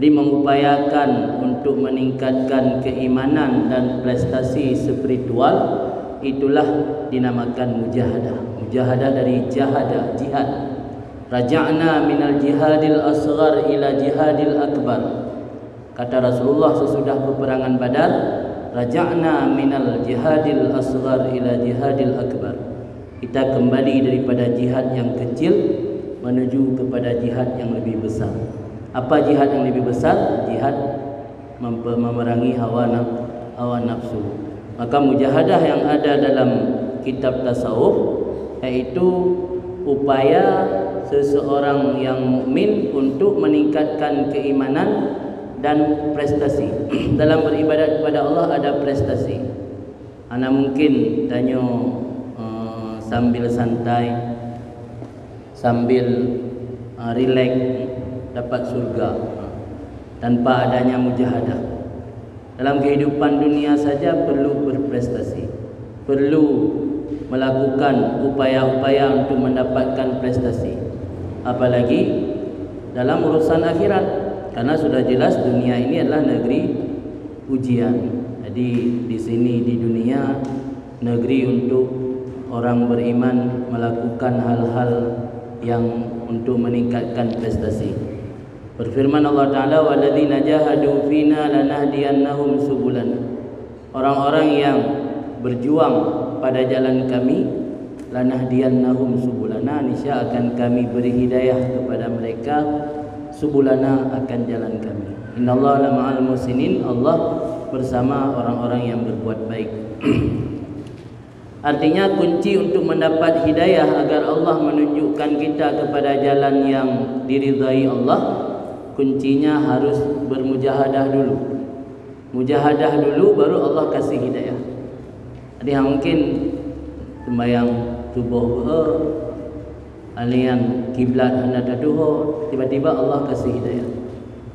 Jadi mengupayakan untuk meningkatkan keimanan dan prestasi spiritual, itulah dinamakan mujahadah. Mujahadah dari jahada, jihad. Raja'na minal jihadil asghar ila jihadil akbar. Kata Rasulullah sesudah peperangan Badar, raja'na minal jihadil asghar ila jihadil akbar. Kita kembali daripada jihad yang kecil menuju kepada jihad yang lebih besar. Apa jihad yang lebih besar? Jihad memerangi hawa nafsu. Maka mujahadah yang ada dalam kitab tasawuf iaitu upaya seseorang yang mukmin untuk meningkatkan keimanan dan prestasi. Dalam beribadat kepada Allah ada prestasi. Ana mungkin tanya sambil santai, sambil relax, dapat surga tanpa adanya mujahadah. Dalam kehidupan dunia saja perlu berprestasi, perlu melakukan upaya-upaya untuk mendapatkan prestasi, apalagi dalam urusan akhirat, karena sudah jelas dunia ini adalah negeri ujian. Jadi di sini di dunia negeri untuk orang beriman melakukan hal-hal yang untuk meningkatkan prestasi. Berfirman Allah Ta'ala, walladzina jahadu fina lanahdiyannahum subulana. Orang-orang yang berjuang pada jalan kami, lanahdiyannahum subulana, niscaya akan kami beri hidayah kepada mereka, subulana akan jalan kami. Innallaha lama'al muhsinin, Allah bersama orang-orang yang berbuat baik. Artinya kunci untuk mendapat hidayah agar Allah menunjukkan kita kepada jalan yang diridai Allah, kuncinya harus bermujahadah dulu. Mujahadah dulu baru Allah kasih hidayah. Jadi mungkin sembahyang subuh alian kiblat hendak taduh, tiba-tiba Allah kasih hidayah.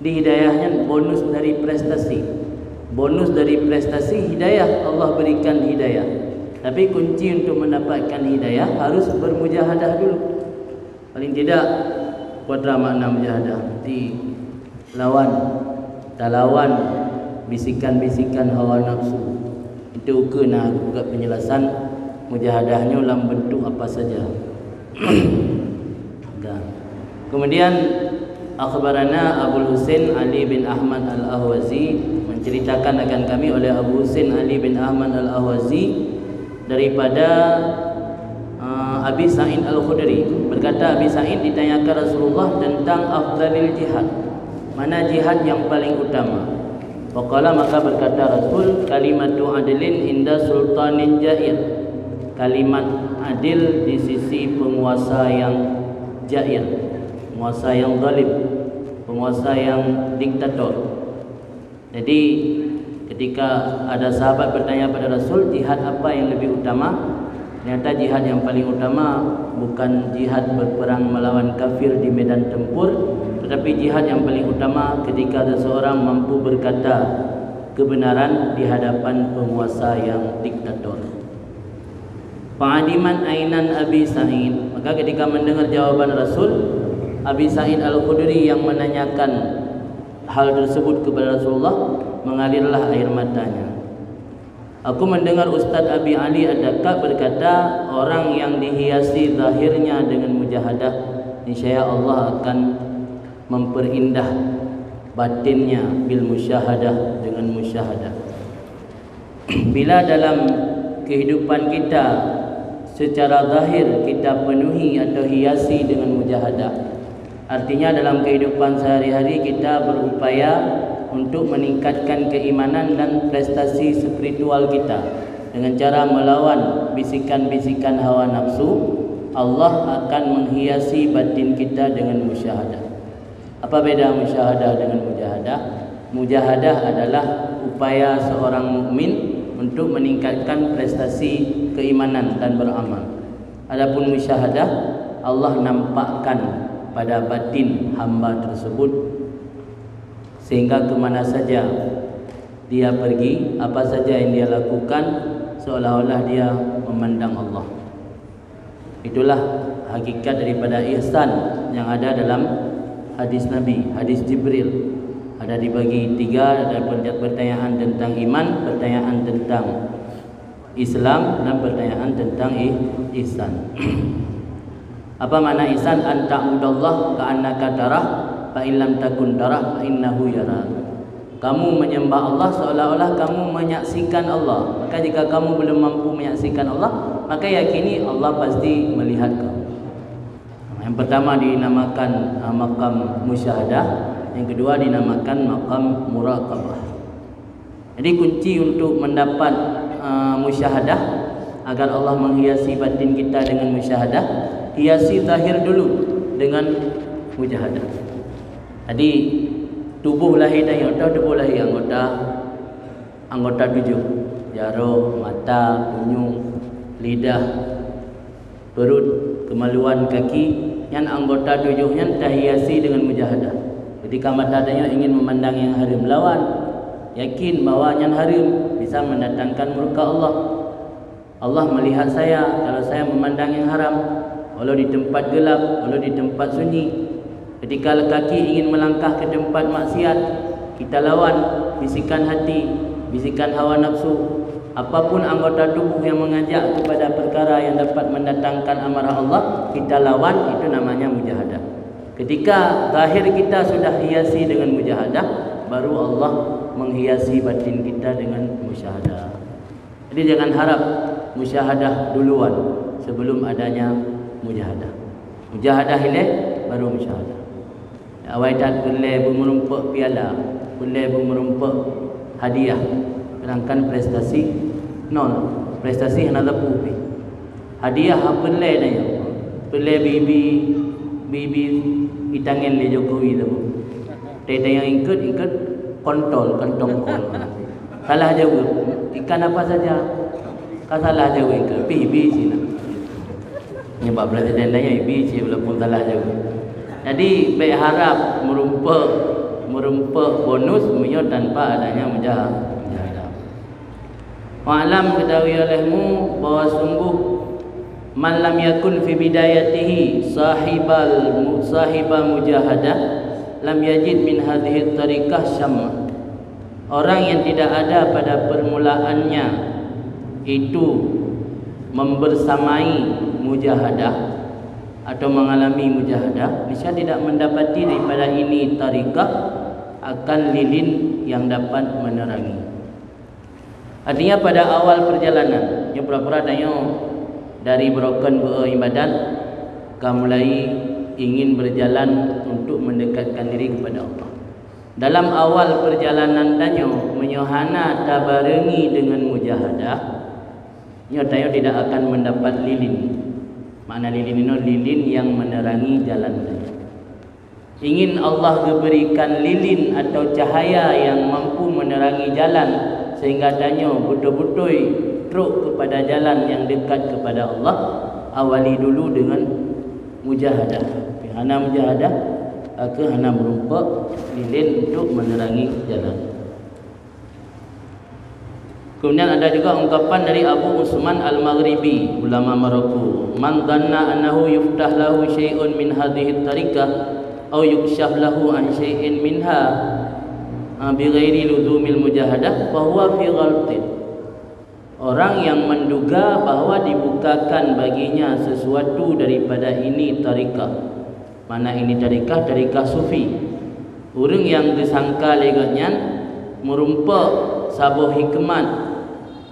Di hidayahnya bonus dari prestasi. Bonus dari prestasi hidayah, Allah berikan hidayah. Tapi kunci untuk mendapatkan hidayah harus bermujahadah dulu. Paling tidak kuadra makna mujahadah, lawan bisikan-bisikan hawa nafsu. Itu kena buka penjelasan mujahadahnya dalam bentuk apa saja. Kemudian akhbarana Abu Husain Ali bin Ahmad Al-Ahwazi, menceritakan akan kami oleh Abu Husain Ali bin Ahmad Al-Ahwazi daripada Abi Sa'id Al-Khudri. Berkata Abi Sa'id, ditanyakan Rasulullah tentang afdalil jihad, mana jihad yang paling utama. Faqala, maka berkata Rasul, kalimatu adilin inda sultanin jair. Kalimat adil di sisi penguasa yang jair, penguasa yang zalim, penguasa yang diktator. Jadi ketika ada sahabat bertanya pada Rasul, jihad apa yang lebih utama? Ternyata jihad yang paling utama bukan jihad berperang melawan kafir di medan tempur, tetapi jihad yang paling utama ketika seseorang mampu berkata kebenaran di hadapan penguasa yang diktator. Fa'adiman ainan Abi Sa'id, maka ketika mendengar jawaban Rasul, Abi Sa'id Al-Khudri yang menanyakan hal tersebut kepada Rasulullah, mengalirlah air matanya. Aku mendengar Ustaz Abi Ali Ad-Dakka berkata, orang yang dihiasi zahirnya dengan mujahadah, niscaya Allah akan memperindah batinnya bil musyahadah, dengan musyahadah. Bila dalam kehidupan kita secara zahir kita penuhi atau hiasi dengan mujahadah, artinya dalam kehidupan sehari-hari kita berupaya untuk meningkatkan keimanan dan prestasi spiritual kita dengan cara melawan bisikan-bisikan hawa nafsu, Allah akan menghiasi batin kita dengan musyahadah. Apa beda musyahadah dengan mujahadah? Mujahadah adalah upaya seorang mukmin untuk meningkatkan prestasi keimanan dan beramal. Adapun musyahadah, Allah nampakkan pada batin hamba tersebut, sehingga kemana saja dia pergi, apa saja yang dia lakukan, seolah-olah dia memandang Allah. Itulah hakikat daripada ihsan yang ada dalam hadis Nabi, hadis Jibril. Ada dibagi 3, ada pertanyaan tentang iman, pertanyaan tentang Islam, dan pertanyaan tentang ihsan. Apa makna ihsan? An ta'budallah ka'annaka tarah fa illam takun tarah fa innahu yarak. Kamu menyembah Allah seolah-olah kamu menyaksikan Allah. Maka jika kamu belum mampu menyaksikan Allah, maka yakini Allah pasti melihat kamu. Yang pertama dinamakan maqam musyahadah, yang kedua dinamakan maqam muraqabah. Jadi kunci untuk mendapat musyahadah, agar Allah menghiasi batin kita dengan musyahadah, hiasi zahir dulu dengan mujahadah. Jadi tubuh lahir dan tubuh lahir anggota 7, jarum, mata, kunyung, lidah, perut, kemaluan, kaki. Yang anggota 7-nya terhiasi dengan mujahadah. Ketika mata tanya ingin memandang yang haram, lawan, yakin bahawa yang haram bisa mendatangkan murka Allah. Allah melihat saya kalau saya memandang yang haram, walau di tempat gelap, walau di tempat sunyi. Ketika kaki ingin melangkah ke tempat maksiat, kita lawan bisikan hati, bisikan hawa nafsu. Apapun anggota tubuh yang mengajak kepada perkara yang dapat mendatangkan amarah Allah, kita lawan. Itu namanya mujahadah. Ketika zahir kita sudah hiasi dengan mujahadah, baru Allah menghiasi batin kita dengan musyahadah. Jadi jangan harap musyahadah duluan sebelum adanya mujahadah. Mujahadah hilang baru musyahadah. Awal tak boleh merumpuk piala, boleh merumpuk hadiah. Sedangkan prestasi nol. Prestasi hanya lepupi. Hadiah apa boleh dah. Boleh bibi itangin le Jokowi tu. Tete yang ikut kontol kantong kol. Salah jawab. Ikan apa saja. Kau salah jawab ke? Bibi sini. Ni bab belajar dan lain bibi je walaupun salah jawab. Jadi baik harap merumpuk bonus punya tanpa adanya mujahadah. Wa'lam ketahui olehmu bahawa sungguh man lam yakun fi bidayatihi sahiba mujahadah lam yajid min hadhihi tariqah syamma. Orang yang tidak ada pada permulaannya itu membersamai mujahadah atau mengalami mujahadah, niscaya tidak mendapati daripada ini tariqah akan lilin yang dapat menerangi. Artinya pada awal perjalanan, yang pura-pura dari broken beribadat, kamu mulai ingin berjalan untuk mendekatkan diri kepada Allah. Dalam awal perjalanan danyo menyohana tabarengi dengan mujahadah, nyotayo tidak akan mendapat lilin. Makna lilin itu lilin yang menerangi jalan saya. Ingin Allah berikan lilin atau cahaya yang mampu menerangi jalan sehingga tanya betul-betul truk kepada jalan yang dekat kepada Allah, awali dulu dengan mujahadah. Hana mujahadah ke hana merumpuk lilin untuk menerangi jalan. Kemudian ada juga ungkapan dari Abu Usman Al-Maghribi, ulama Maroko. Man dhanna annahu yuftah lahu syai'un min hadhihi tariqah aw yukshaf lahu an syai'in minha bighairi luzumil mujahadah fa huwa fi ghaltin. Orang yang menduga bahawa dibukakan baginya sesuatu daripada ini tariqah. Mana ini tariqah sufi. Orang yang disangka legatnya merumpuk sabuh hikmat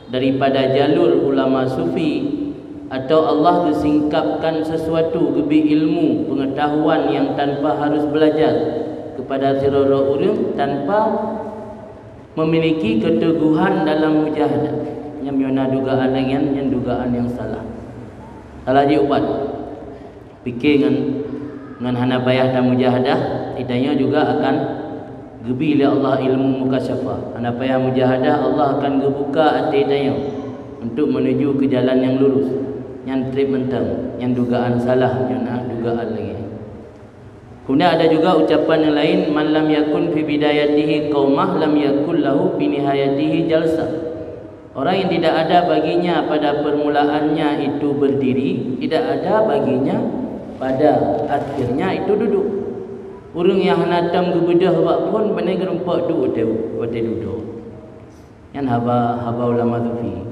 daripada jalur ulama sufi, atau Allah disingkapkan sesuatu gebi ilmu pengetahuan yang tanpa harus belajar kepada sirara orang tanpa memiliki keteguhan dalam mujahadah. Yang mana dugaan yang dugaan yang salah je ubat fikir dengan hana bayah dan mujahadah, idanya juga akan gebi oleh Allah ilmu mukasyafah. Hana payah mujahadah, Allah akan gebuka hati idanya untuk menuju ke jalan yang lurus. Yang trip mentang, yang dugaan salah, yang dugaan lagi. Kemudian ada juga ucapan yang lain, man lam yakun fi bidayatihi qaumah lam yakul lahu fi nihayatihi jalsah. Orang yang tidak ada baginya pada permulaannya itu berdiri, tidak ada baginya pada akhirnya itu duduk. Urang yang hanatam gebedah buat pun benar gerumpak tu hotel duduk. Yang haba ulama sufi.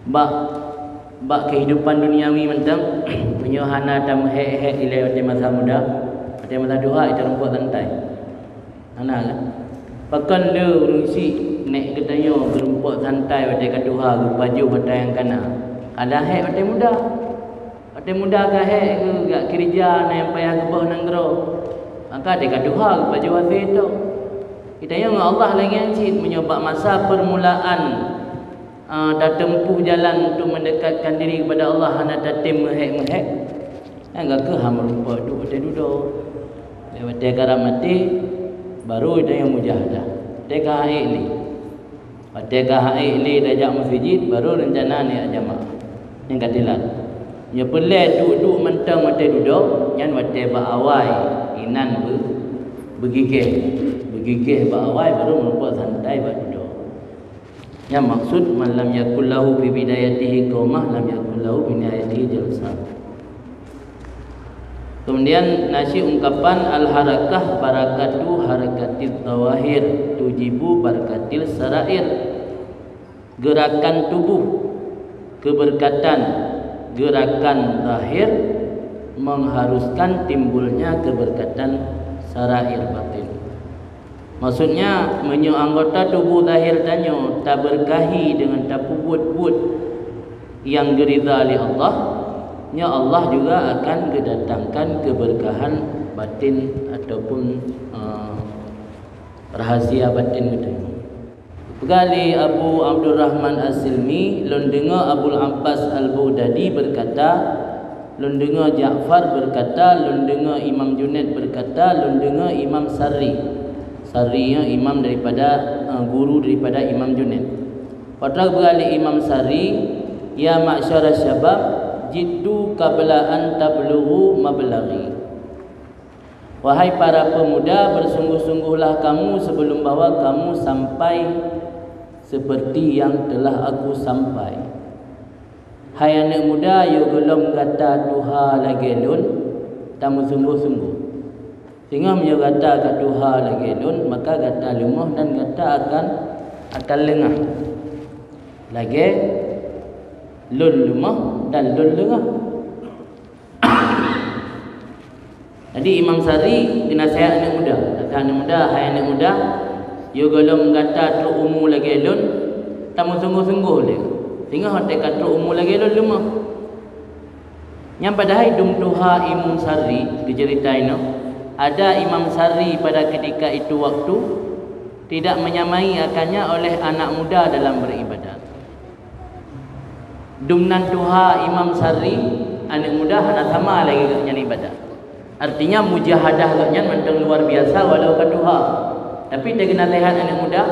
Bak kehidupan duniawi mentang punya hanatam hek ilai hotel masa muda. Hotel masa dua itu rumput santai. Anak kan? Pakan le urang si nek katanya gerumpuk santai hotel kedua baju hotel yang kana. Ada hek hotel muda. Hotel muda ke hek ke gak kerja yang payah gebah nang gero. Maka dia kata hal baju wafat tu. Kita yang Allah lagi ancit menyebab masa permulaan dah tempuh jalan untuk mendekatkan diri kepada Allah hana tatim mehek-mehek. Enggak ke hamba lupa duduk. Lewat dia mati baru dia yang mujahadah. Dia haili. Dia haili dah jak masjid baru rencana ni jamaah. Yang katilan. Ya pelai duduk mentang mati duduk yang mati baawai inan bergigih baawai baru merupakan santai buat duduk. Yang maksud man lam yakul lahu fi bidayatihi qaumah lam yakul lahu fi nihayatihi jalsah. Kemudian nasi ungkapan al-harakah barakatu harakatil zawahir tujibu barakatil sarair. Gerakan tubuh keberkatan gerakan zahir mengharuskan timbulnya keberkatan sarair batin. Maksudnya menyo anggota tubuh zahir tanyo tak berkahi dengan tak buat yang geridha oleh Allah, nya Allah juga akan kedatangkan keberkahan batin ataupun rahasia batin itu. Pegali Abu Abdurrahman As-Silmi lon dengar Abul Abbas Al-Baghdadi berkata, lon dengar Ja'far berkata, lon dengar Imam Junaid berkata, lon dengar Imam Sarri. Sarri imam daripada guru daripada Imam Junaid. Pada pegali Imam Sarri, ya ma'syara syabab jiddu qabla an tablughu mablaghi. Wahai para pemuda, bersungguh-sungguhlah kamu sebelum bahawa kamu sampai seperti yang telah aku sampai. Hai anak muda, you belum kata Tuhan lagi lun, tamu sungguh-sungguh. Sehingga dia kata kat Tuhan lagi lun, maka kata lumah dan kata akan lengah. Lagi lun lumah dan lun lengah. Jadi Imam Sari nasihat anak muda. Kata anak muda, hai anak muda, you belum kata tu umur lagi lun, tamu sungguh-sungguh dia. Sehingga hotel kata umur lagi lun lumah. Yang padahal dum Tuhan Imam Sari diceritain ada Imam Sari pada ketika itu waktu tidak menyamai akannya oleh anak muda dalam beribadat. Dumnan Tuhan Imam Sari anak muda hana sama lagi dengan ibadat. Artinya mujahadah agaknya mentang luar biasa walau kaduha. Tapi dia kena lihat anak muda,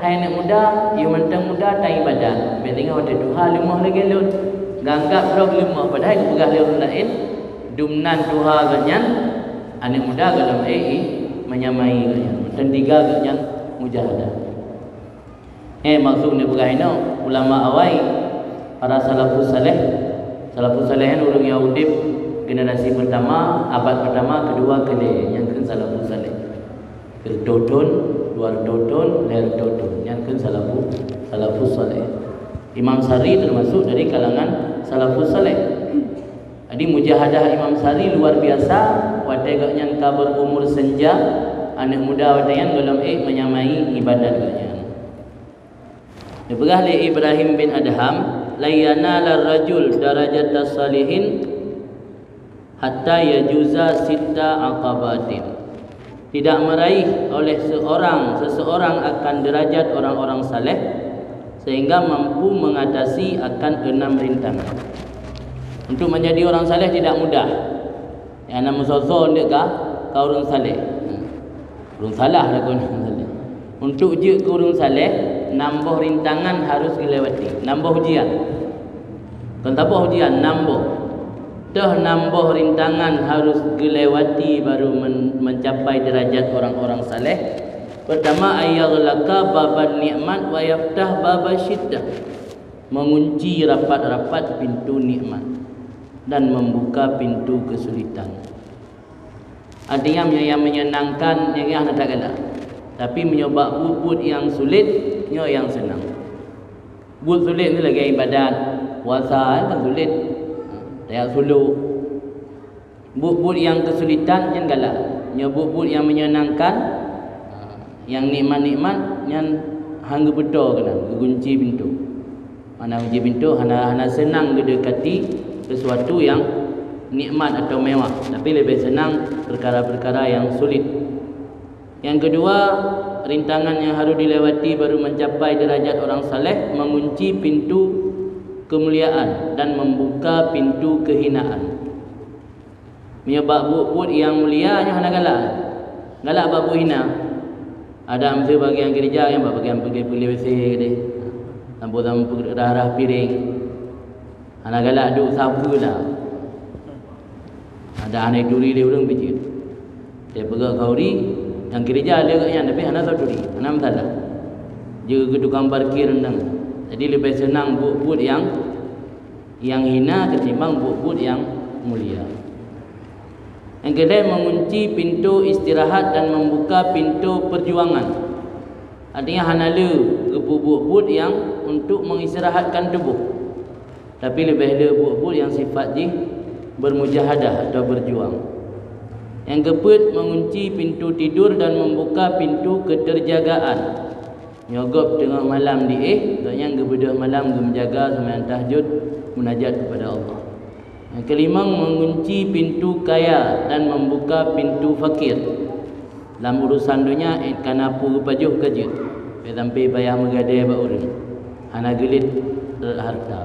hai anak muda, you mentang muda tak ibadat. Betulnya ada duha lemah lagi lun. Ganggap blok lemah padahal pegah lun lain. Dumnan duha agaknya anak muda dalam menyamai agaknya. Dan tiga agaknya mujahadah. Maksudnya pegah ini ulama awal para salafus saleh. Salafus saleh orang Yahudi generasi pertama, abad pertama, kedua kali yang kan salafus saleh. Todon, luar todon, leher todon. Yang kan salafus saleh. Imam Sari termasuk dari kalangan salafus saleh. Jadi mujahadah Imam Sari luar biasa. Wategaknya kabar umur senja, anak muda wategan dalam menyamai ibadat gaknya. Dibegah oleh Ibrahim bin Adham, la yanala rajul darajatas salihin hatta yajuza sitta aqabatin. Tidak meraih oleh seseorang akan derajat orang-orang saleh sehingga mampu mengatasi akan 6 rintangan. Untuk menjadi orang saleh tidak mudah. Yang nama sosok dia kau orang saleh. Orang salah lah kau orang saleh. Untuk je ke orang saleh, nambah rintangan harus dilewati. Nambah ujian. Kan tak apa ujian, nambah. Dah nambah rintangan harus dilewati baru mencapai derajat orang-orang saleh. Pertama, ayaghlaka baban nikmat wa yaftah babal syiddah. Mengunci rapat-rapat pintu nikmat dan membuka pintu kesulitan. Artinya yang menyenangkan yang nak galak. Tapi menyobak but yang sulit yang senang. But sulit tu lagi ibadat, puasa kan sulit. Tayak suluk. But yang kesulitan yang galak. But yang menyenangkan, yang nikmat-nikmat yang hangga betul kena kunci pintu. Mana kunci pintu hana senang mendekati sesuatu yang nikmat atau mewah, tapi lebih senang perkara-perkara yang sulit. Yang kedua, rintangan yang harus dilewati baru mencapai derajat orang saleh, mengunci pintu kemuliaan dan membuka pintu kehinaan. Menyebab but yang mulia yang hana galak bab hina. Ada mesti bagian gereja yang bagian pergi bersih dia. Lampu darah piring. Hana galak duk sapu lah. Ada anak duri dia orang biji. Dia pegang kauri yang gereja dia katnya tapi hana tahu duri. Hana masalah. Juga tukang parkir rendang. Jadi lebih senang but yang hina ketimbang but yang mulia. Yang kedua, mengunci pintu istirahat dan membuka pintu perjuangan. Artinya hanala but yang untuk mengistirahatkan tubuh. Tapi lebih ada but yang sifat bermujahadah atau berjuang. Yang keempat, mengunci pintu tidur dan membuka pintu keterjagaan. Nyogop tengah malam katanya gebedah malam menjaga sembahyang tahajud, munajat kepada Allah. Yang kelima, mengunci pintu kaya dan membuka pintu fakir. Dalam urusan dunia, kanapu pajuh kejut. Sampai payah menggadai ba orang. Hana gelit harta.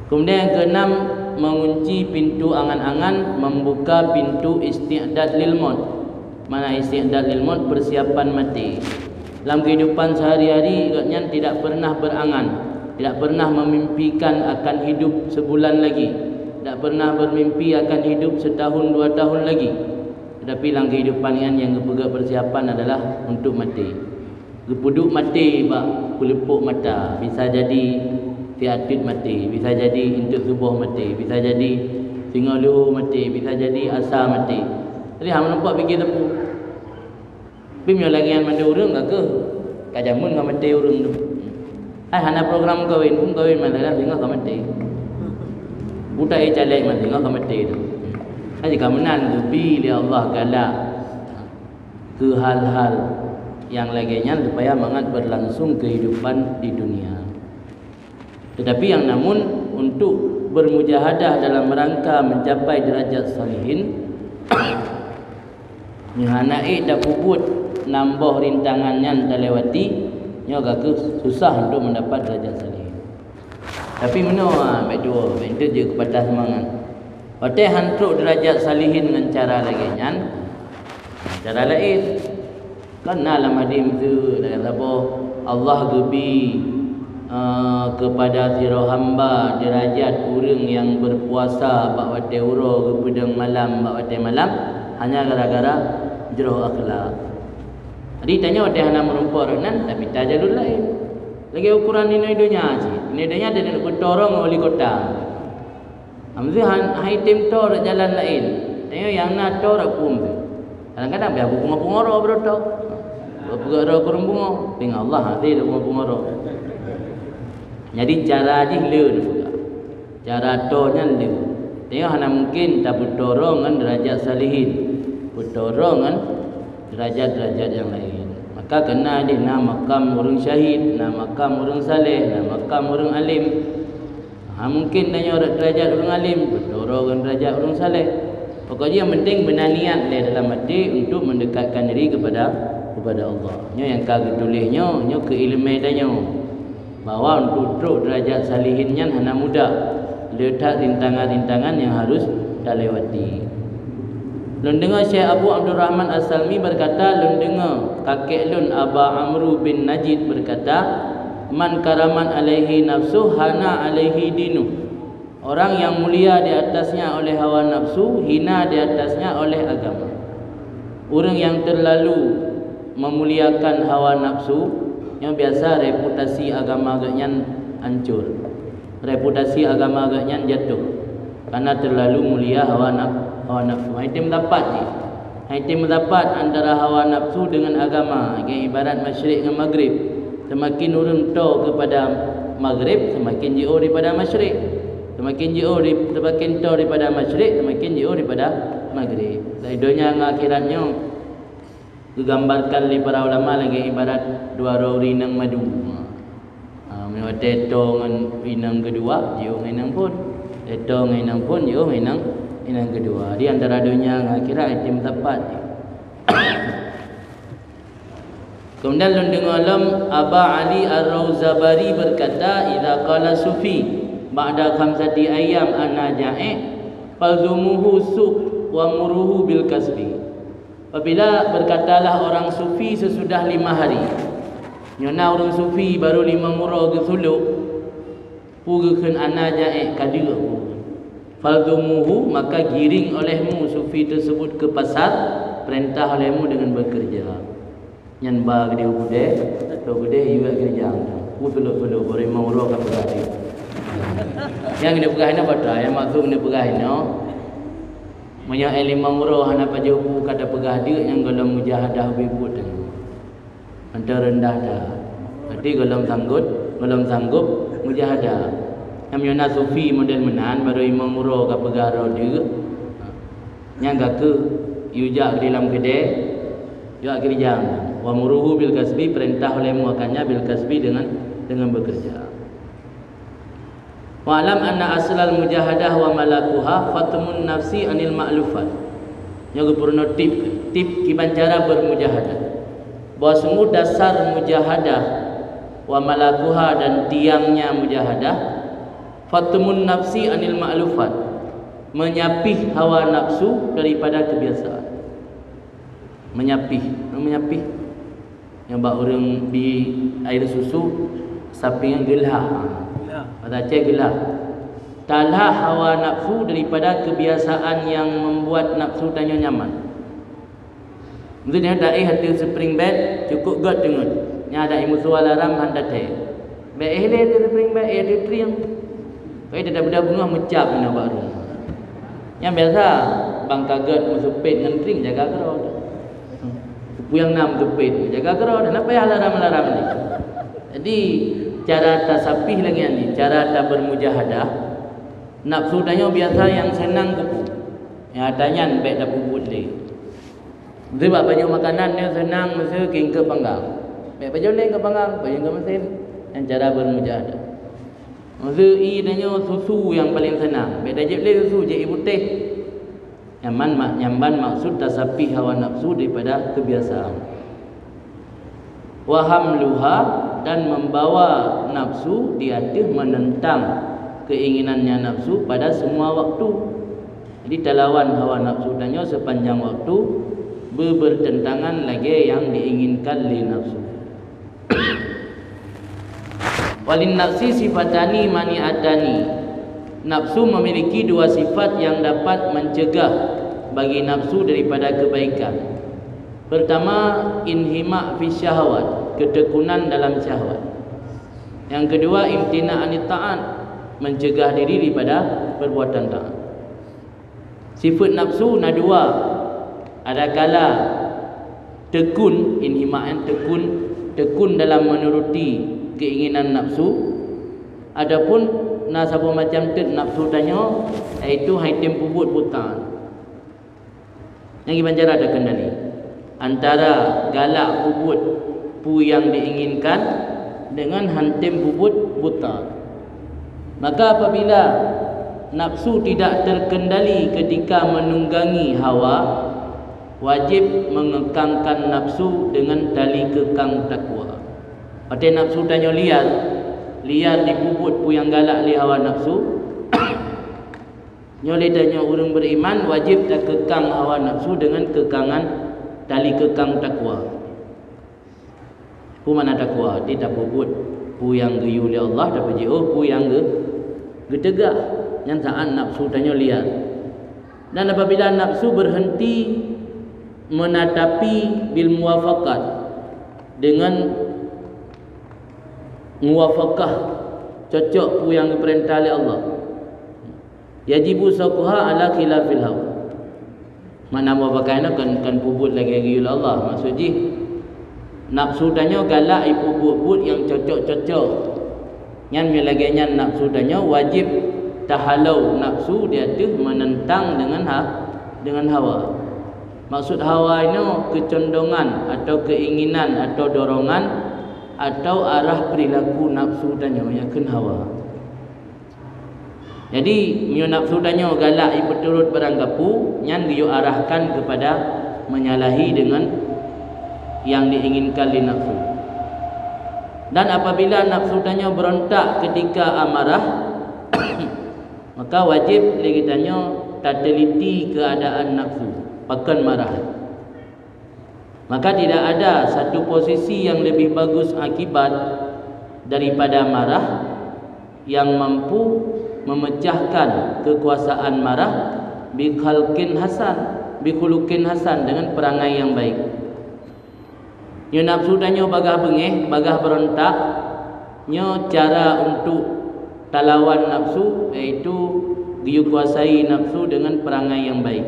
Kemudian yang keenam, mengunci pintu angan-angan, membuka pintu isti'dad lil maut. Mana isti'dad lil maut? Persiapan mati. Dalam kehidupan sehari-hari katanya tidak pernah berangan, tidak pernah memimpikan akan hidup sebulan lagi, tidak pernah bermimpi akan hidup setahun 2 tahun lagi. Tetapi dalam kehidupan yang kepegak persiapan adalah untuk mati. Kepuduk mati bak kulepuk mata, bisa jadi tiatut mati, bisa jadi intuk subuh mati, bisa jadi singa luhur mati, bisa jadi asa mati. Jadi hang nampak fikir tepu. Bimyo lagi yang mandi urang ke? Kajamun ka mati urang tu. Hana program kahwin pun kahwin mana singa ka mati. Budak calek mana singa ka mati tu. Jika menan lebih li Allah galak ke hal-hal yang laginya supaya mangat berlangsung kehidupan di dunia. Tetapi yang namun untuk bermujahadah dalam rangka mencapai derajat salihin, nyanai dak puput nambah rintangannya terlewati, nya agak susah untuk mendapat derajat salihin. Tapi mana dua, itu je kepada semangat. Hotel hantuk derajat salihin dengan cara laginya, cara lain. Karena dalam hadis tu Allah gebi kepada siro hamba derajat orang yang berpuasa bak wate uro kepada malam bak wate malam hanya gara-gara jeroh akhlak. Jadi tanya wate hana merumpor nan tapi tak jalur lain. Lagi ukuran ini dunia je. Ini dunia ada nak bertorong wali kota. Amzi hai tim tor jalan lain. Tanya yang nak tor pun tu. Kadang-kadang biar bunga-bunga berotok. Bunga kurung bunga. Tinggal Allah hati bunga-bunga. Jadi cara je le juga. Cara tornya le. Tengok hana mungkin tak bertorong kan derajat salihin. Bertorong kan derajat-derajat yang lain. Maka kena ada makam orang syahid, makam orang saleh, makam orang alim. Mungkin tanya derajat orang alim, bertorong derajat orang saleh. Pokoknya yang penting benar niat dalam hati untuk mendekatkan diri kepada Allah. Yang kagak tulisnya, keilmuan dia. Bahawa untuk teruk derajat salihinnya hana mudah. Letak rintangan-rintangan yang harus dilewati. Lun dengar Syekh Abu Abdul Rahman As-Salmi berkata, lun dengar kakek lun Aba Amru bin Najid berkata, man karaman alaihi nafsu hana alaihi dinu. Orang yang mulia di atasnya oleh hawa nafsu, hina di atasnya oleh agama. Orang yang terlalu memuliakan hawa nafsu, yang biasa reputasi agama agaknya hancur. Reputasi agama agaknya jatuh. Karena terlalu mulia hawa nafsu. Itu dapat je. Haitim mendapat antara hawa nafsu dengan agama. Ibarat masyrik dengan maghrib. Semakin urang to kepada maghrib, semakin jauh daripada masyrik. Semakin jauh semakin to daripada masyrik, semakin jauh daripada maghrib. Dari dunia dengan akhiratnya digambarkan oleh para ulama lagi ibarat dua rori nang madu. Menurut teto dengan inang kedua, jauh inang pun. Teto dengan inang pun, jauh inang kedua. Di antara dunia dengan akhirat itu tepat. Kemudian lundeng alam Aba Ali Ar-Rawzabari berkata, "Idza qala sufi ba'da khamsati ayyam ana ja'i falzumuhu suq wa muruhu bil kasbi." Apabila berkatalah orang sufi sesudah 5 hari, nyona orang sufi baru 5 murah ke suluk, pugeun ana ja'i kadira. Falzumuhu, maka giring olehmu sufi tersebut ke pasar, perintah olehmu dengan bekerja. Yang ba gede ude, to gede juga kerja. Ku tulu-tulu beri mau ro ka pegadi. Yang gede pegahina bata, yang maksud gede pegahina. Manya elimang ro hana pajoku kata pegadi yang dalam mujahadah bibut. Antara rendah dah. Nanti golong sanggup mujahadah. Yang nyona sufi model menan baru imam ro ka pegaro dia. Yang gaku yuja di dalam gede, juga kerja. Wa muruhu bil kasbi, perintah oleh muakannya bil kasbi dengan bekerja. Wa alam anna aslal mujahadah wa malakuha fatmun nafsi anil ma'lufat. Yang purno tip kiban cara bermujahadah. Bahawa sungguh dasar mujahadah wa malakuha dan tiangnya mujahadah fatmun nafsi anil ma'lufat, menyapih hawa nafsu daripada kebiasaan. Menyapih yang bak orang di air susu sapi yang gelah. Pada cek gelah. Talah hawa nafsu daripada kebiasaan yang membuat nafsu tanya nyaman. Maksudnya ada hati spring bed cukup god dengan. Nya ada musuh alarm handa teh. Be le tu spring bed ada triang. Kai dah budak bunga mecap nak baru. Yang biasa bang kaget musuh pet dengan tring jaga kerod. Yang 6 tepit jaga kerod, kenapa ya laram-laram ni? Jadi cara tasapih lagi ni, cara tak bermujahadah. Nafsu tanya biasa yang senang kepu. Yang tanya baik dah puput le. Sebab baju makanan dia senang mesti king ke panggang. Baik baju le ke panggang, baju ke mesin. Yang cara bermujahadah. Mesti tanya susu yang paling senang. Baik dah le susu je putih. Nyamban maksud tasapih hawa nafsu daripada kebiasaan. Wa hamluha, dan membawa nafsu di atas menentang keinginannya nafsu pada semua waktu. Jadi talawan hawa nafsu tanya sepanjang waktu bertentangan lagi yang diinginkan li nafsu. Walin nafsi sifatani mani'atani. Nafsu memiliki 2 sifat yang dapat mencegah bagi nafsu daripada kebaikan. Pertama, inhimak fi syahwat, ketekunan dalam syahwat. Yang kedua, imtina' anit ta'at, mencegah diri daripada perbuatan taat. Sifat nafsu ada 2. Ada kala tekun, inhimak tekun dalam menuruti keinginan nafsu. Adapun siapa macam tu nafsu tanya, itu haitim puput putan. Yang gimana cara ada kendali antara galak puput pu yang diinginkan dengan hantim puput buta. Maka apabila nafsu tidak terkendali ketika menunggangi hawa, wajib mengekangkan nafsu dengan tali kekang takwa. Arti nafsu tanya liar dipuput pu yang galak li hawa nafsu. Nyoleh tanya orang beriman wajib tak kekang hawa nafsu dengan kekangan tali kekang takwa. Pu mana takwa? Dia tak puput pu yang geyu li Allah, dapat jauh pu yang getegak yang saat nafsu tanya liar. Dan apabila nafsu berhenti menatapi bil muwafaqat dengan muwafaqah cocok pu yang diperintah oleh Allah, yajibu sakuha ala khilafil hawa, Mana mau pakai nak kan puput lagi Allah. Maksudnya nafsu tanya galak puput yang cocok-cocok. Yang lagi nyan nafsu tanya wajib tahalau nafsu dia tu menentang dengan hawa. Maksud hawa ini kecondongan atau keinginan atau dorongan atau arah perilaku nafsu tanya yang ken hawa. Jadi nyo nafsu tanya galak berturut barang gapu nyan dia arahkan kepada menyalahi dengan yang diinginkan di nafsu. Dan apabila nafsu tanya berontak ketika amarah maka wajib lagi tanya teliti keadaan nafsu pakan marah. Maka tidak ada satu posisi yang lebih bagus akibat daripada marah yang mampu memecahkan kekuasaan marah bikhulukin hasan dengan perangai yang baik. Nyo nafsu tanya bagah bengeh, bagah berontak, nyo cara untuk talawan nafsu iaitu giyu kuasai nafsu dengan perangai yang baik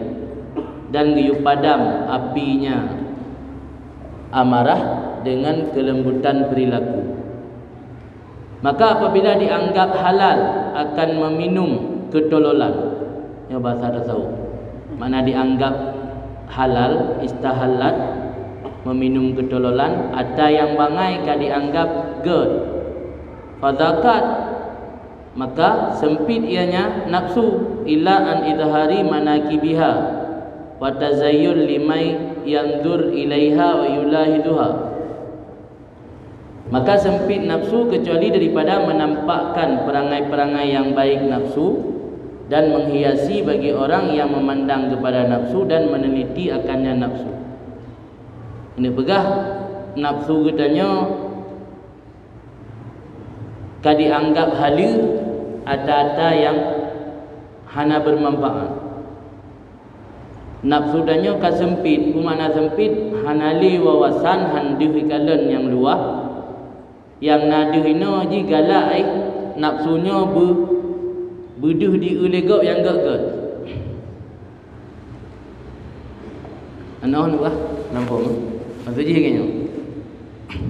dan giyu padam apinya amarah dengan kelembutan perilaku. Maka apabila dianggap halal akan meminum ketololan, ya bahasa tasawuf, mana dianggap halal istahallat meminum ketololan, ada yang bangai ka dianggap gerd fadzakat, maka sempit ianya nafsu ila an idhari manakibiha wa tazayyul limai yandur ilaiha wa yulahiduha. Maka sempit nafsu kecuali daripada menampakkan perangai-perangai yang baik nafsu dan menghiasi bagi orang yang memandang kepada nafsu dan meneliti akannya nafsu. Ini pegah nafsu katanya dianggap halil ada yang hana bermanfaat. Nafsu tanya ka sempit, mana sempit hanali wawasan handih kalen yang luah. Yang nadih ino ji galak nafsunya beduh di ulegop yang gak-gak. Anak nak nampak maksudnya kayaknya.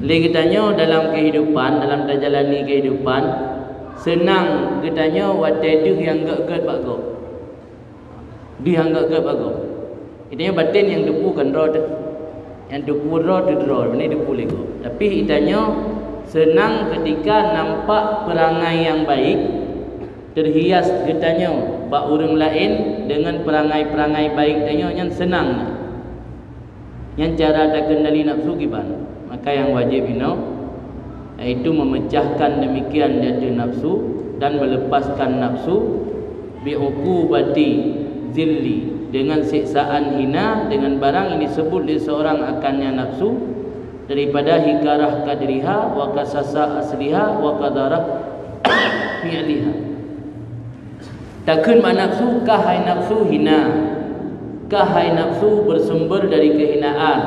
Lagi tanya dalam kehidupan, dalam terjalani kehidupan, senang kitanya wateduh yang gak-gak bagok. Dia yang gak-gak bagok. Itanya batin yang depu kan roh, yang depu roh tu roh, ini depu lego. Tapi itanya senang ketika nampak perangai yang baik terhias kitanya bak orang lain dengan perangai-perangai baik tanya yang senang. Yang cara tak kendali nafsu gimana? Maka yang wajib iaitu memecahkan demikian dari nafsu dan melepaskan nafsu bi'uqubati zilli dengan siksaan hina dengan barang ini disebut oleh seorang akannya nafsu daripada hikarah kadriha wa kasasa asliha wa qadarah fi'liha. Takun nafsu kahai nafsu hina, kahai nafsu bersumber dari kehinaan,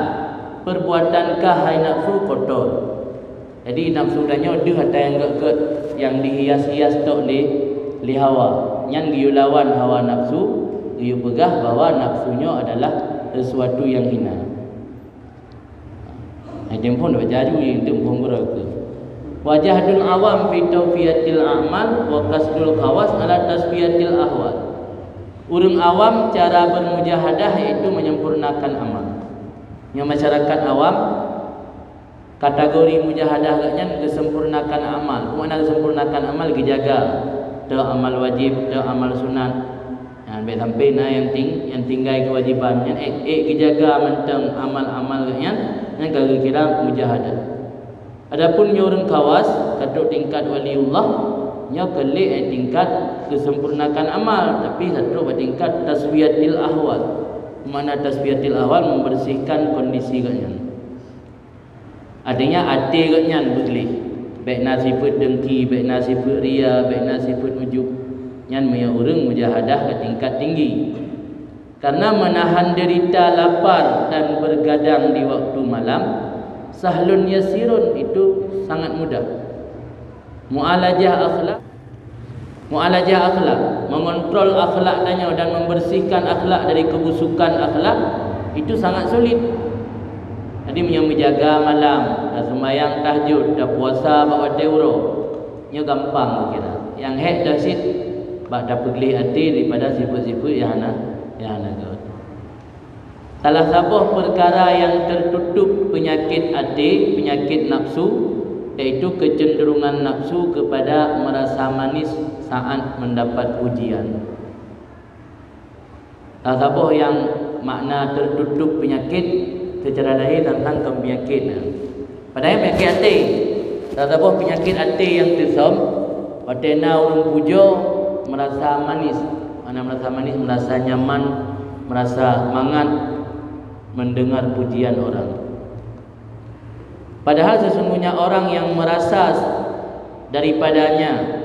perbuatan kahai nafsu kotor. Jadi nafsu tanya dia ada yang gak yang dihias-hias tok li hawa. Yang dia lawan hawa nafsu, dia pegah bahawa nafsunya adalah sesuatu yang hina. Dia pun berjaju itu pun berlaku. Wajahdul awam fi tawfiyatil a'mal wa qasdul khawas ala tasfiyatil ahwal. Urang awam cara bermujahadah iaitu menyempurnakan amal. Yang masyarakat awam kategori mujahadah agaknya kesempurnakan amal. Mana kesempurnakan amal dijaga. Dak amal wajib, dak amal sunat. Baik sampai yang tinggal kewajiban yang dijaga mentang amal-amal yang kira mujahadah. Adapun orang kawas kaduk tingkat waliullah nya kelik tingkat kesempurnakan amal tapi satu tingkat tasfiyatil ahwal. Mana tasfiyatil ahwal membersihkan kondisi gaknya. Adanya hati gaknya beglih. Baik nasifat dengki, baik nasifat ria, baik nasifat ujub. Yang punya orang mujahadah ke tingkat tinggi. Karena menahan derita lapar dan bergadang di waktu malam sahlun yasirun, itu sangat mudah. Mu'alajah akhlak Mu'alajah akhlak, mengontrol akhlak dan membersihkan akhlak dari kebusukan akhlak, itu sangat sulit. Jadi yang menjaga malam, dah sembahyang tahajud, dah puasa bawa teuro, nya gampang kira. Yang hek dah sit, bak dah pergelih hati daripada sifat-sifat yang hana gaut. Salah satu perkara yang tertutup penyakit hati, penyakit nafsu, iaitu kecenderungan nafsu kepada merasa manis saat mendapat pujian. Salah satu yang makna tertutup penyakit secara lahir tentang penyakit. Padahal penyakit hati, salah satu penyakit hati yang tersam, patena orang puja merasa manis. Mana merasa manis, merasa nyaman, merasa semangat mendengar pujian orang. Padahal sesungguhnya orang yang merasa daripadanya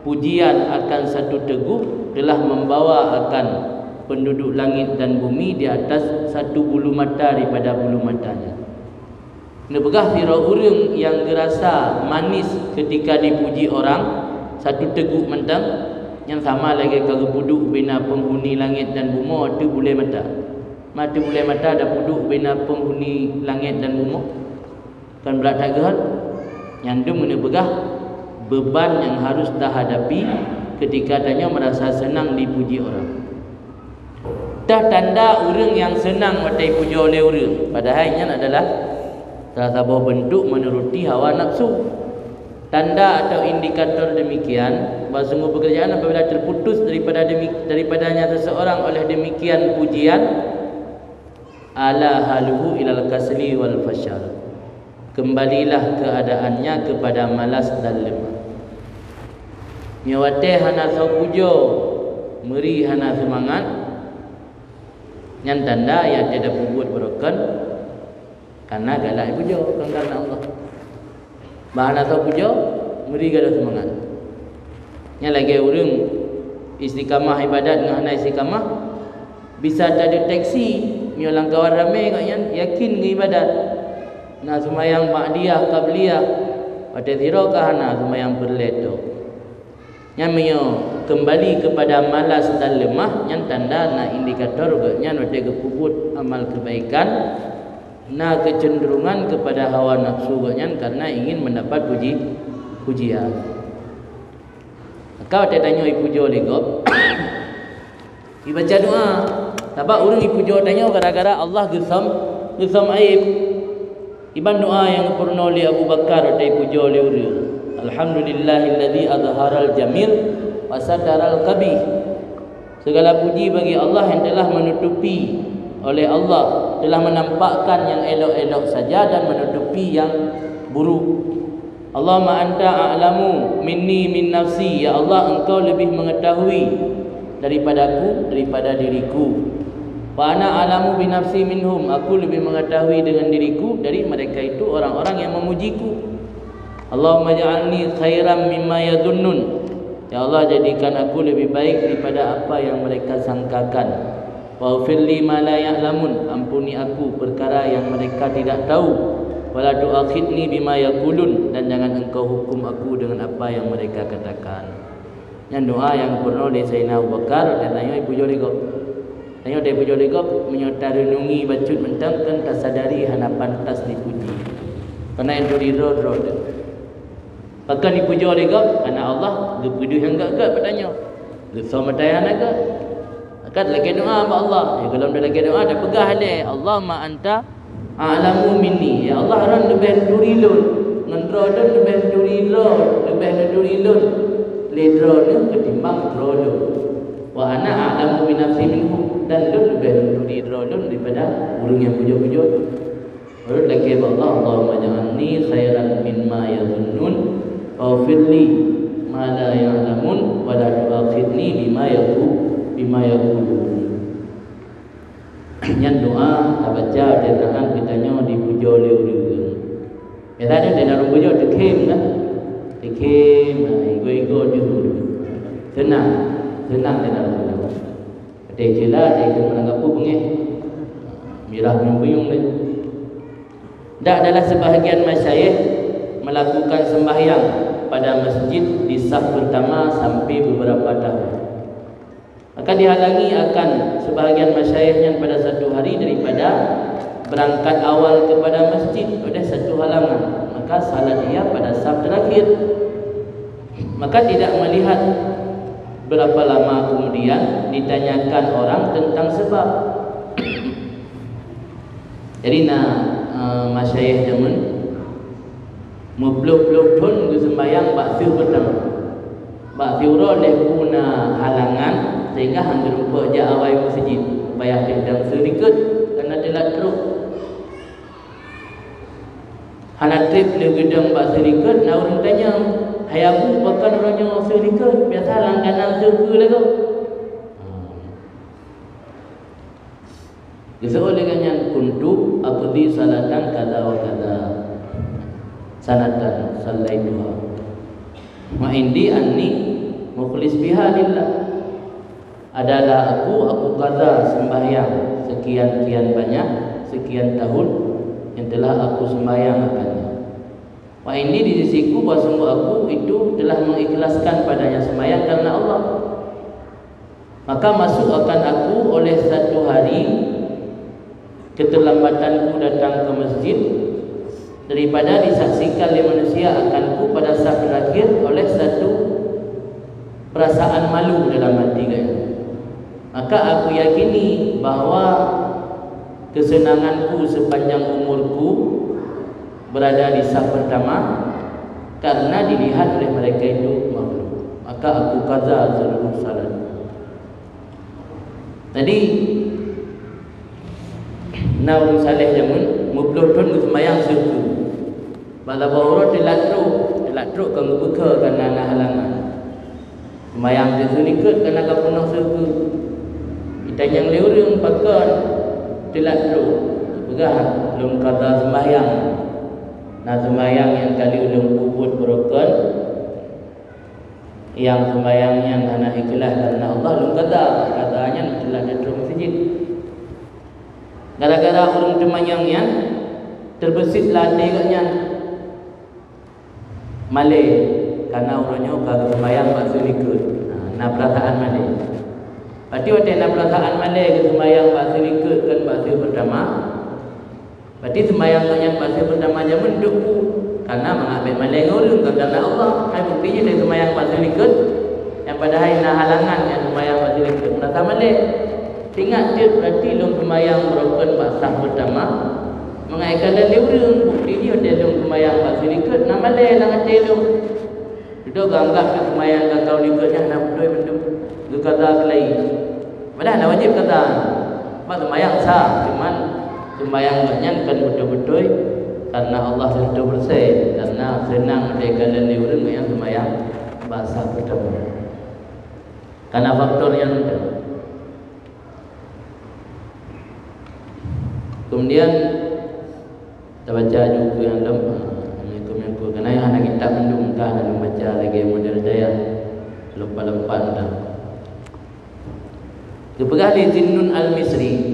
pujian akan satu teguh telah membawa akan penduduk langit dan bumi di atas satu bulu mata daripada bulu matanya. Nebegah sira urang yang gerasa manis ketika dipuji orang, satu teguh mentang yang sama lagi kalau puduk bina penghuni langit dan bumi tu boleh mata. Mata boleh mata ada puduk bina penghuni langit dan bumi. Kan berat tak gerak? Yang tu menebegah beban yang harus dah hadapi ketika tanya merasa senang dipuji orang. Dah tanda orang yang senang matai puji oleh orang. Padahal ini adalah salah satu bentuk menuruti hawa nafsu. Tanda atau indikator demikian bahawa sungguh pekerjaan apabila terputus daripadanya seseorang oleh demikian pujian, ala haluhu ilal kasli wal fashal, kembalilah keadaannya kepada malas dan lemah. Nyawate hana sau pujo, meri hana semangat, yang tanda yang tidak berbuat berokan karena galak pujo, bukan karena Allah. Bahana sau pujo, meri gada semangat. Yang lagi orang istiqamah ibadat dengan hana istiqamah bisa terdeteksi. Nyolang kawan ramai kau yang yakin dengan ibadat. Nak semayang ba'diyah qabliyah pada zira kahana semayang berleto. Yang menyo kembali kepada malas dan lemah, yang tanda na indikator nya node kepuput amal kebaikan, na kecenderungan kepada hawa nafsu nya karena ingin mendapat pujian. Kau tanya ipujo legop dibaca doa. Sebab orang ipujo tanya gara-gara Allah gersam aib. Iban doa yang pernah oleh Abu Bakar dan puja oleh orang. Alhamdulillahilladzi azharal jamil wa sadaral qabih. Segala puji bagi Allah yang telah menutupi oleh Allah, telah menampakkan yang elok-elok saja dan menutupi yang buruk. Allahumma anta a'lamu minni min nafsi. Ya Allah, engkau lebih mengetahui daripadaku, daripada diriku. Wa ana a'lamu bi nafsi minhum. Aku lebih mengetahui dengan diriku dari mereka itu orang-orang yang memujiku. Allahumma ja'alni khairan mimma yadhunnun. Ya Allah, jadikan aku lebih baik daripada apa yang mereka sangkakan. Wa ufirli ma la ya'lamun. Ampuni aku perkara yang mereka tidak tahu. Wala tu'akhidni bima yaqulun. Dan jangan engkau hukum aku dengan apa yang mereka katakan. Yang doa yang pernah oleh Sayyidina Abu Bakar dan tanya ibu joligop. Tanya dia pujo legop menyerta renungi bacut mentang kan tak sadari hana pantas dipuji. Karena itu ridho-ridho. Bahkan dipuji legop karena Allah gepeduh yang gak bertanya. Gesau matayan agak. Akad lagi doa sama Allah. Ya kalau dah lagi doa dah pegah dia. Allahumma anta a'lamu minni. Ya Allah ran lebih durilun. Ngendro dan lebih durilun, lebih durilun. Ledro ni ketimbang drolo. Wa ana a'lamu bi nafsi minhu. Dan lu lebih durilun daripada orang yang puja-puja. Baru lagi Allah, Allahumma ja'alni khairan mimma yadhunnun waghfirli ma la ya'lamun wa la tu'akhidni bima yaqulun. Yang doa baca dengangan kitanya dipuja oleh orang. Biasanya dia nak puja dekem kan? Dekem, ego dulu. Senang dia nak puja. Dia jelas dia kena menanggap pengeh. Mirah buyung ni. Tak adalah sebahagian masyayikh melakukan sembahyang pada masjid di saf pertama sampai beberapa tahun. Maka dihalangi akan sebahagian masyayikhnya pada satu hari daripada berangkat awal kepada masjid oleh satu halangan. Maka salat dia pada saf terakhir. Maka tidak melihat berapa lama kemudian ditanyakan orang tentang sebab. Jadi masyayikh zaman mubluh-bluh pun ke sembahyang bakti pertama. Bakti oleh guna halangan sehingga hang jumpa je awal masjid. Bayar sedang sedikit kerana telah teruk. Hana trip le gedang bakti sedikit, nak orang tanya, "Hai abu, bahkan orangnya sedikit, biasa langganan surga lah kau." Keseolehannya kuntu aqdi salatan kada wa kada sanatan sallaituha wa indi anni mukhlis biha lillah. Adalah aku qada sembahyang sekian banyak, sekian tahun yang telah aku sembahyang akannya. Wa indi di sisiku bahawa sungguh aku itu telah mengikhlaskan padanya sembahyang karena Allah. Maka masuk akan aku oleh satu hari keterlambatanku datang ke masjid daripada disaksikan oleh manusia akanku pada saat terakhir oleh satu perasaan malu dalam hati kan. Maka aku yakini bahawa kesenanganku sepanjang umurku berada di saf pertama karena dilihat oleh mereka itu malu. Maka aku qaza seluruh salat. Tadi Naum salih jamun mubluh pun sembahyang suku. Bala bawro dilatruk kan buka kerana halangan. Sembahyang dia sedikit kerana kapunah suku. Kita yang liurung pakan dilatruk. Begah belum kata sembahyang. Nah sembahyang yang kali ulung bubut berokan, yang sembahyang yang hana ikhlas karena Allah belum katanya telah datang masjid. Gara-gara orang temayangnya terbesit latih katnya malay karena orangnya kagak sembahyang bakso likut. Nah perasaan malay. Berarti ada perasaan malay ke sembahyang bakso likut kan bakso pertama. Berarti sembahyang katnya bakso pertama aja mendukku karena mengambil malay ngurung karena Allah. Hai buktinya dari sembahyang bakso likut yang pada hari halangan yang sembahyang bakso likut merasa malay. Ingat dia berarti long sembahyang merupakan basah pertama mengaikan dan liurung bukti dia long sembahyang basah likut nama leh lang acelung itu ganggap ke sembahyang kakau likutnya nak berdua bendung lu kata kelai padahal nak wajib kata mak sembahyang sah cuman sembahyang katnya kan betul-betul karena Allah sudah bersih karena senang mengaikan dan liurung yang sembahyang basah pertama karena faktor yang ada. Kemudian kita baca juga yang dalam Assalamualaikum kerana yang anak kita mendungkah dan membaca lagi model daya lupa-lupa dah. Kepegah di Zinnun Al-Misri.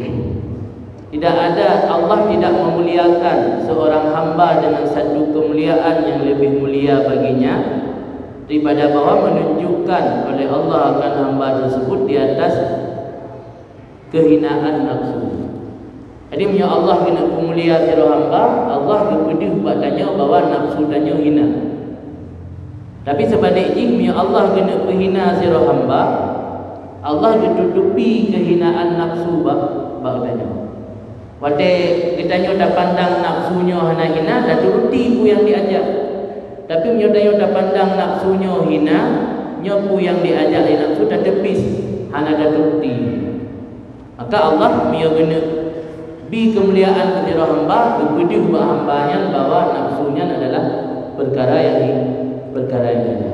Tidak ada, Allah tidak memuliakan seorang hamba dengan satu kemuliaan yang lebih mulia baginya daripada bahawa menunjukkan oleh Allah akan hamba tersebut di atas kehinaan nafsu. Jadi punya Allah kena pemulia sirah hamba, Allah kepedih buat tanya bahawa nafsu tanya hina. Tapi sebaliknya punya Allah kena penghina sirah hamba, Allah ditutupi kehinaan nafsu buat tanya. Waktu kita dah pandang nafsunya hana hina, dah turuti ku yang diajak. Tapi punya dah pandang nafsunya hina, nyopu yang diajak di nafsu dah tepis, hana dah turuti. Maka Allah punya kena bi kemuliaan kepada hamba, kepedih buat hambanya bahawa nafsunya adalah perkara yang hina.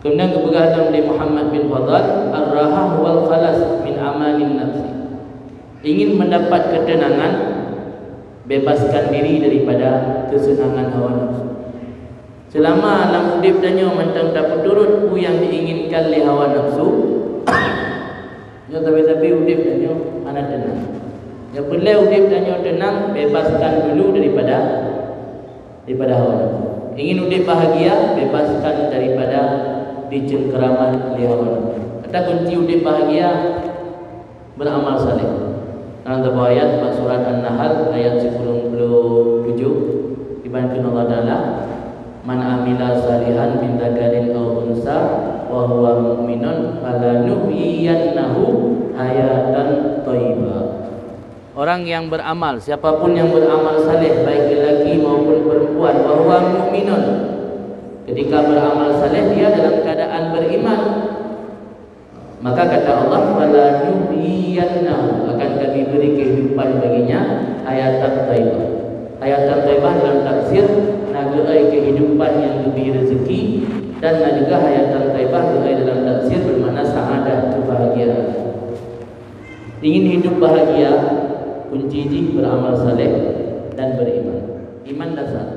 Kemudian kebegahan dari Muhammad bin Fadl, ar-rahah wal khalas min amalin nafsi. Ingin mendapat ketenangan, bebaskan diri daripada kesenangan hawa nafsu. Selama dalam hidup tanya mentang tak turut ku yang diinginkan oleh hawa nafsu, ya tapi udip tanya ana tenang. Ya perlu udip tanya tenang, bebaskan dulu daripada hawa nafsu. Ingin hidup bahagia, bebaskan daripada dicengkeraman lihawan. Kata kunci hidup bahagia beramal saleh. Dalam sebuah ayat surat An-Nahl ayat 97 dibantu Allah Taala, man amila salihan min dzakarin aw unsa wa huwa mu'minun falanuhyiyannahu hayatan thayyibah. Orang yang beramal, siapapun yang beramal saleh baik lelaki maupun perempuan, wa huwa mu'minun, ketika beramal saleh dia dalam keadaan beriman, maka kata Allah falanuhyiyannahu, akan kami beri kehidupan baginya hayatan thayyibah. Hayatan thayyibah dalam tafsir nageai kehidupan yang diberi rezeki, dan juga hayatan thayyibah dalam tafsir bermakna saadah, kebahagiaan. Ingin hidup bahagia, kunci beramal saleh dan beriman. Iman dasar.